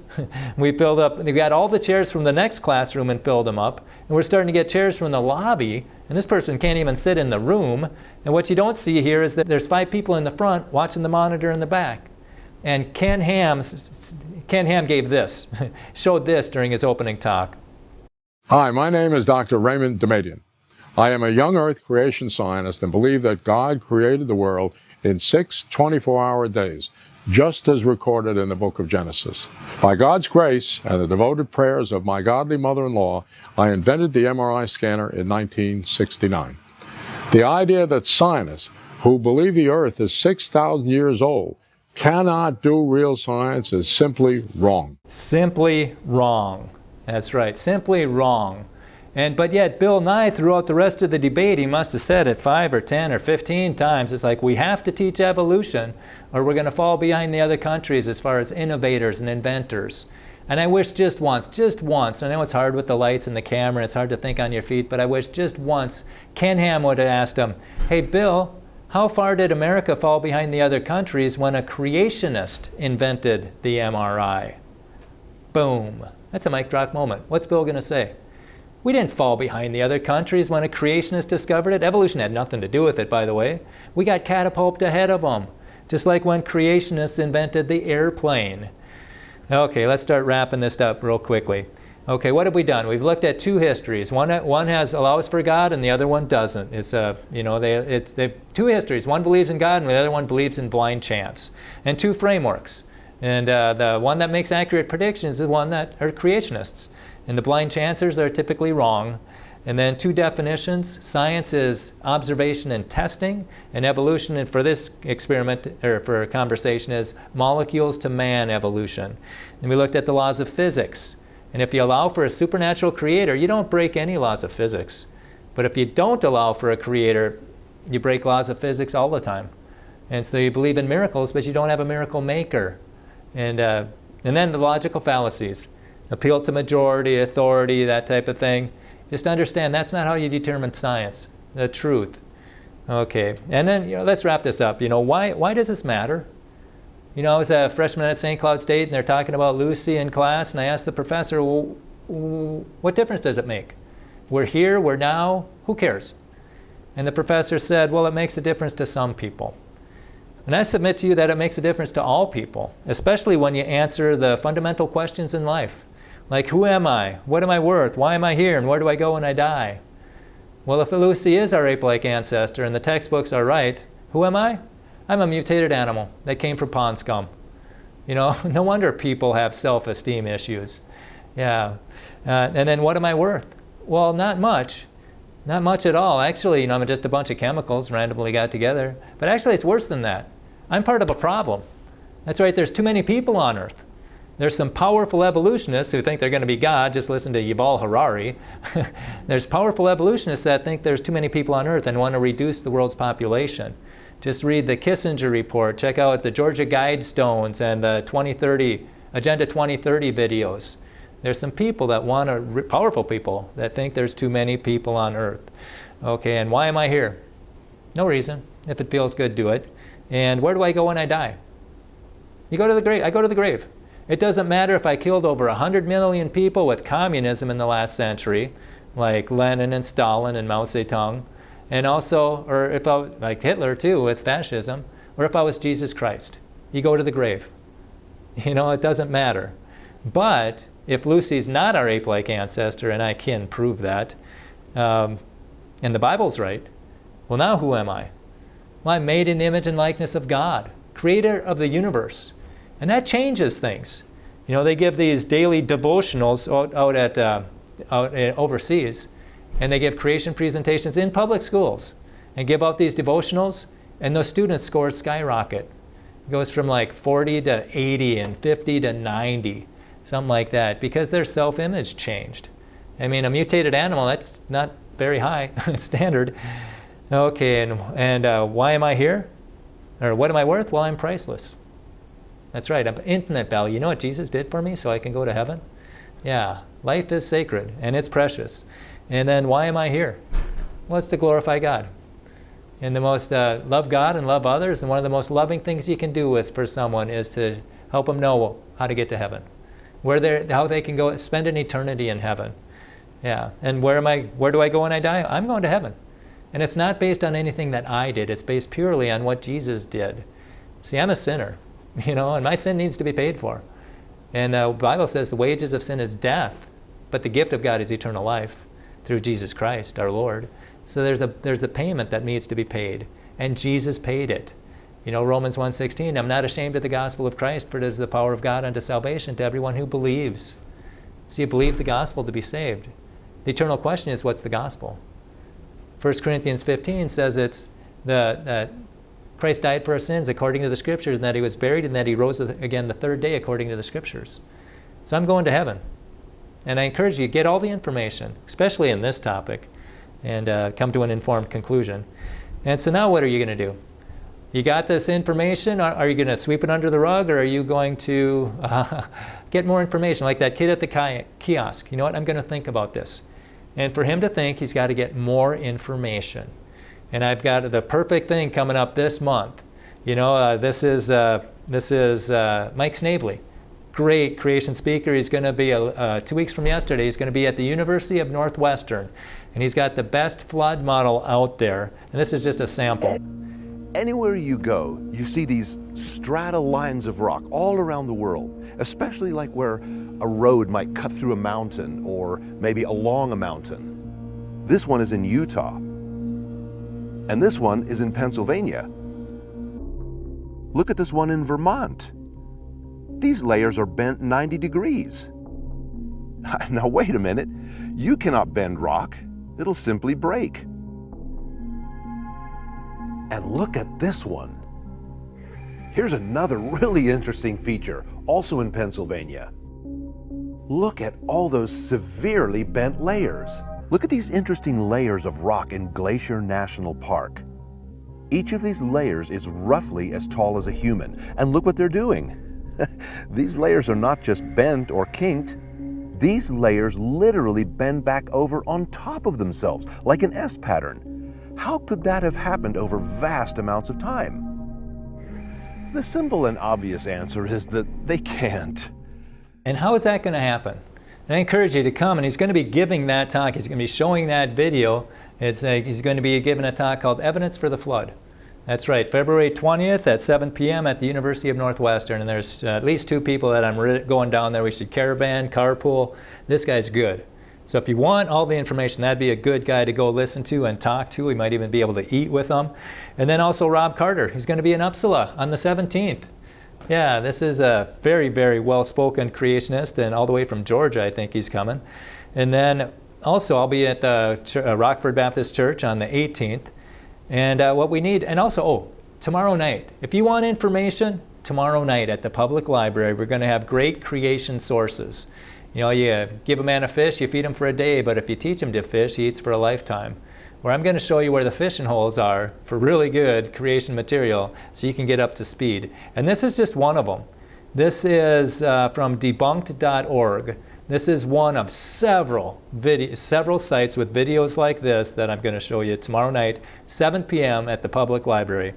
We got all the chairs from the next classroom and filled them up. And we're starting to get chairs from the lobby. And this person can't even sit in the room. And what you don't see here is that there's 5 people in the front watching the monitor in the back. And Ken Ham gave this, showed this during his opening talk. Hi, my name is Dr. Raymond Damadian. I am a young Earth creation scientist and believe that God created the world in 6 24-hour days, just as recorded in the book of Genesis. By God's grace and the devoted prayers of my godly mother-in-law, I invented the MRI scanner in 1969. The idea that scientists who believe the Earth is 6,000 years old cannot do real science is simply wrong. Simply wrong. That's right, simply wrong. But yet Bill Nye, throughout the rest of the debate, he must have said it 5 or 10 or 15 times. It's like, we have to teach evolution or we're going to fall behind the other countries as far as innovators and inventors. And I wish just once, I know it's hard with the lights and the camera, it's hard to think on your feet, but I wish just once Ken Ham would have asked him, hey Bill, how far did America fall behind the other countries when a creationist invented the MRI? Boom. That's a mic drop moment. What's Bill going to say? We didn't fall behind the other countries when a creationist discovered it. Evolution had nothing to do with it, by the way. We got catapulted ahead of them, just like when creationists invented the airplane. Okay, let's start wrapping this up real quickly. Okay, what have we done? We've looked at 2 histories. One allows for God, and the other one doesn't. It's they 2 histories. One believes in God, and the other one believes in blind chance. And 2 frameworks. And the one that makes accurate predictions is the one that are creationists. And the blind chancers are typically wrong. And then 2 definitions. Science is observation and testing. And evolution, and for this experiment, or for a conversation, is molecules to man evolution. And we looked at the laws of physics. And if you allow for a supernatural creator, you don't break any laws of physics. But if you don't allow for a creator, you break laws of physics all the time. And so you believe in miracles, but you don't have a miracle maker. And then the logical fallacies. Appeal to majority, authority, that type of thing. Just understand that's not how you determine science, the truth. Okay, and then let's wrap this up. Why does this matter? I was a freshman at St. Cloud State, and they're talking about Lucy in class, and I asked the professor, well, what difference does it make? We're here, we're now, who cares? And the professor said, well, it makes a difference to some people. And I submit to you that it makes a difference to all people, especially when you answer the fundamental questions in life. Like, who am I? What am I worth? Why am I here? And where do I go when I die? Well, if Lucy is our ape-like ancestor and the textbooks are right, who am I? I'm a mutated animal that came from pond scum. No wonder people have self-esteem issues. Yeah. And then what am I worth? Well, not much. Not much at all. Actually, I'm just a bunch of chemicals randomly got together. But actually, it's worse than that. I'm part of a problem. That's right, there's too many people on Earth. There's some powerful evolutionists who think they're going to be God. Just listen to Yuval Harari. There's powerful evolutionists that think there's too many people on Earth and want to reduce the world's population. Just read the Kissinger report. Check out the Georgia Guidestones and the Agenda 2030 videos. There's some people that want to, powerful people, that think there's too many people on earth. Okay, and why am I here? No reason. If it feels good, do it. And where do I go when I die? You go to the grave. I go to the grave. It doesn't matter if I killed over 100 million people with communism in the last century, like Lenin and Stalin and Mao Zedong, and also, or if I, like Hitler too, with fascism, or if I was Jesus Christ. You go to the grave. You know, it doesn't matter. But if Lucy's not our ape-like ancestor, and I can prove that, and the Bible's right, well, now who am I? Well, I'm made in the image and likeness of God, creator of the universe. And that changes things. You know, they give these daily devotionals out overseas, and they give creation presentations in public schools and give out these devotionals, and those students' scores skyrocket. It goes from like 40 to 80 and 50 to 90, something like that, because their self-image changed. I mean, a mutated animal, that's not very high standard. Okay, and why am I here? Or what am I worth? Well, I'm priceless. That's right, I'm infinite value. You know what Jesus did for me so I can go to heaven? Yeah, life is sacred and it's precious. And then why am I here? Well, it's to glorify God. And the most, love God and love others, and one of the most loving things you can do for someone is to help them know how to get to heaven. How they can go spend an eternity in heaven. Yeah, and where do I go when I die? I'm going to heaven. And it's not based on anything that I did, it's based purely on what Jesus did. See, I'm a sinner, you know, and my sin needs to be paid for. And the Bible says the wages of sin is death, but the gift of God is eternal life through Jesus Christ, our Lord. So there's a payment that needs to be paid, and Jesus paid it. You know, Romans 1:16, I'm not ashamed of the gospel of Christ, for it is the power of God unto salvation to everyone who believes. So you believe the gospel to be saved. The eternal question is, what's the gospel? 1 Corinthians 15 says it's that Christ died for our sins according to the Scriptures, and that he was buried, and that he rose again the third day according to the Scriptures. So I'm going to heaven. And I encourage you, get all the information, especially in this topic, and come to an informed conclusion. And so now what are you going to do? You got this information, are you going to sweep it under the rug, or are you going to get more information, like that kid at the kiosk? You know what, I'm going to think about this. And for him to think, he's got to get more information. And I've got the perfect thing coming up this month. You know, this is Mike Snavely, great creation speaker. He's going to be 2 weeks from yesterday. He's going to be at the University of Northwestern, and he's got the best flood model out there. And this is just a sample. Anywhere you go, you see these strata lines of rock all around the world, especially like where a road might cut through a mountain or maybe along a mountain. This one is in Utah, and this one is in Pennsylvania. Look at this one in Vermont. These layers are bent 90 degrees. Now wait a minute, you cannot bend rock. It'll simply break. And look at this one. Here's another really interesting feature, also in Pennsylvania. Look at all those severely bent layers. Look at these interesting layers of rock in Glacier National Park. Each of these layers is roughly as tall as a human, and look what they're doing. These layers are not just bent or kinked. These layers literally bend back over on top of themselves, like an S pattern. How could that have happened over vast amounts of time? The simple and obvious answer is that they can't. And how is that going to happen? And I encourage you to come, and he's going to be giving that talk. He's going to be showing that video. He's going to be giving a talk called Evidence for the Flood. That's right, February 20th at 7 p.m. at the University of Northwestern. And there's at least 2 people that I'm going down there. We should caravan, carpool. This guy's good. So if you want all the information, that'd be a good guy to go listen to and talk to. We might even be able to eat with him. And then also Rob Carter. He's going to be in Uppsala on the 17th. Yeah, this is a very, very well-spoken creationist, and all the way from Georgia, I think he's coming. And then also I'll be at the Rockford Baptist Church on the 18th. And what we need, and also, tomorrow night, if you want information, tomorrow night at the public library, we're going to have great creation sources. You know, you give a man a fish, you feed him for a day, but if you teach him to fish, he eats for a lifetime. Where I'm going to show you where the fishing holes are for really good creation material so you can get up to speed. And this is just one of them. This is from debunked.org. This is one of several sites with videos like this that I'm going to show you tomorrow night, 7 p.m. at the public library.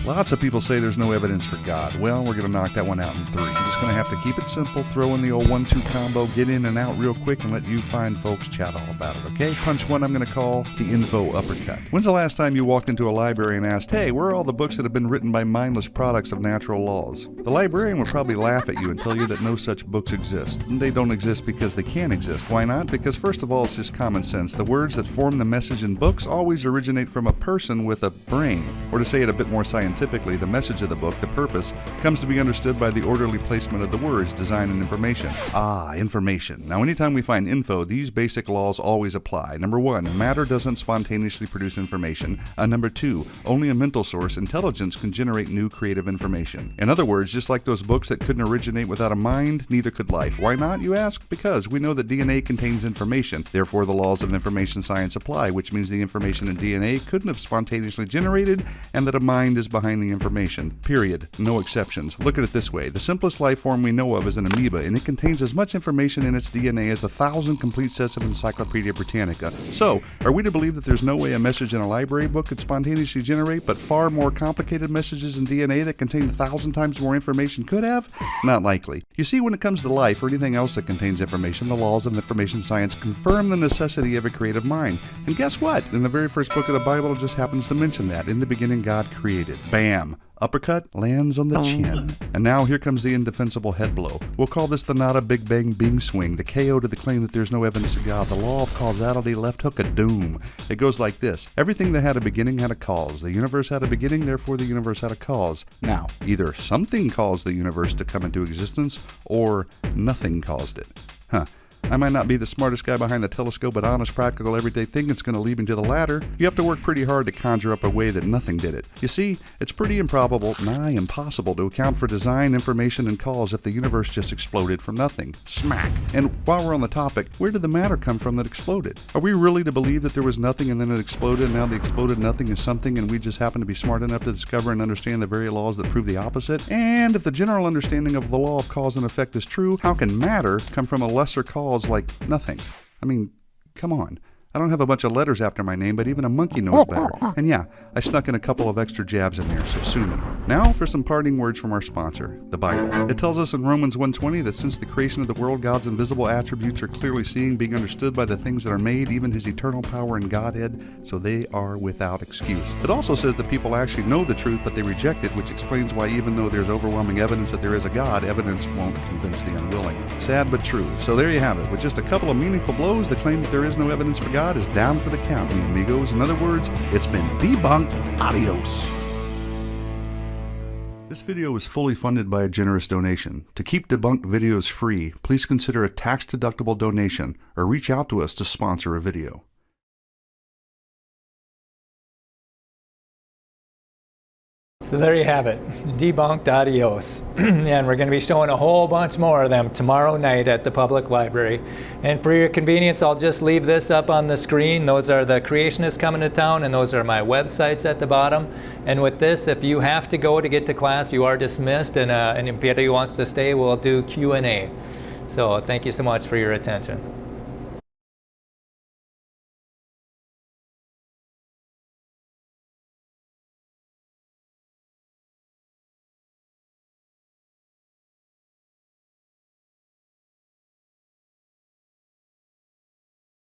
Lots of people say there's no evidence for God. Well, we're going to knock that one out in 3. I'm just going to have to keep it simple, throw in the old 1-2 combo, get in and out real quick, and let you fine folks chat all about it, okay? Punch 1 I'm going to call the info uppercut. When's the last time you walked into a library and asked, hey, where are all the books that have been written by mindless products of natural laws? The librarian would probably laugh at you and tell you that no such books exist. And they don't exist because they can't exist. Why not? Because first of all, it's just common sense. The words that form the message in books always originate from a person with a brain. Or to say it a bit more scientifically, the message of the book, the purpose, comes to be understood by the orderly placement of the words, design, and information. Ah, information. Now, anytime we find info, these basic laws always apply. Number 1, matter doesn't spontaneously produce information. Number 2, only a mental source, intelligence, can generate new creative information. In other words, just like those books that couldn't originate without a mind, neither could life. Why not, you ask? Because we know that DNA contains information. Therefore, the laws of information science apply, which means the information in DNA couldn't have spontaneously generated, and that a mind is behind the information. Period. No exceptions. Look at it this way. The simplest life form we know of is an amoeba, and it contains as much information in its DNA as 1,000 complete sets of Encyclopedia Britannica. So, are we to believe that there's no way a message in a library book could spontaneously generate, but far more complicated messages in DNA that contain 1,000 times more information could have? Not likely. You see, when it comes to life or anything else that contains information, the laws of information science confirm the necessity of a creative mind. And guess what? In the very first book of the Bible, it just happens to mention that. In the beginning, God created. Bam! Uppercut lands on the chin. And now here comes the indefensible head blow. We'll call this the Nada Big Bang Bing swing, the KO to the claim that there's no evidence of God, the law of causality, left hook of doom. It goes like this. Everything that had a beginning had a cause. The universe had a beginning, therefore the universe had a cause. Now, either something caused the universe to come into existence, or nothing caused it. I might not be the smartest guy behind the telescope, but honest, practical, everyday thinking is going to lead me to the latter. You have to work pretty hard to conjure up a way that nothing did it. You see, it's pretty improbable, nigh impossible, to account for design, information, and cause if the universe just exploded from nothing. Smack! And while we're on the topic, where did the matter come from that exploded? Are we really to believe that there was nothing and then it exploded, and now the exploded nothing is something, and we just happen to be smart enough to discover and understand the very laws that prove the opposite? And if the general understanding of the law of cause and effect is true, how can matter come from a lesser cause like nothing? I mean, come on. I don't have a bunch of letters after my name, but even a monkey knows better. And yeah, I snuck in a couple of extra jabs in there, so sue me. Now for some parting words from our sponsor, the Bible. It tells us in Romans 1:20 that since the creation of the world, God's invisible attributes are clearly seen, being understood by the things that are made, even his eternal power and Godhead, so they are without excuse. It also says that people actually know the truth, but they reject it, which explains why even though there's overwhelming evidence that there is a God, evidence won't convince the unwilling. Sad but true. So there you have it. With just a couple of meaningful blows, the claim that there is no evidence for God is down for the count, mi amigos. In other words, it's been debunked. Adios. This video is fully funded by a generous donation. To keep debunked videos free, please consider a tax-deductible donation or reach out to us to sponsor a video. So there you have it, debunked adios. And we're going to be showing a whole bunch more of them tomorrow night at the public library. And for your convenience, I'll just leave this up on the screen. Those are the creationists coming to town, and those are my websites at the bottom. And with this, if you have to go to get to class, you are dismissed, and if Peter wants to stay, we'll do Q&A. So thank you so much for your attention.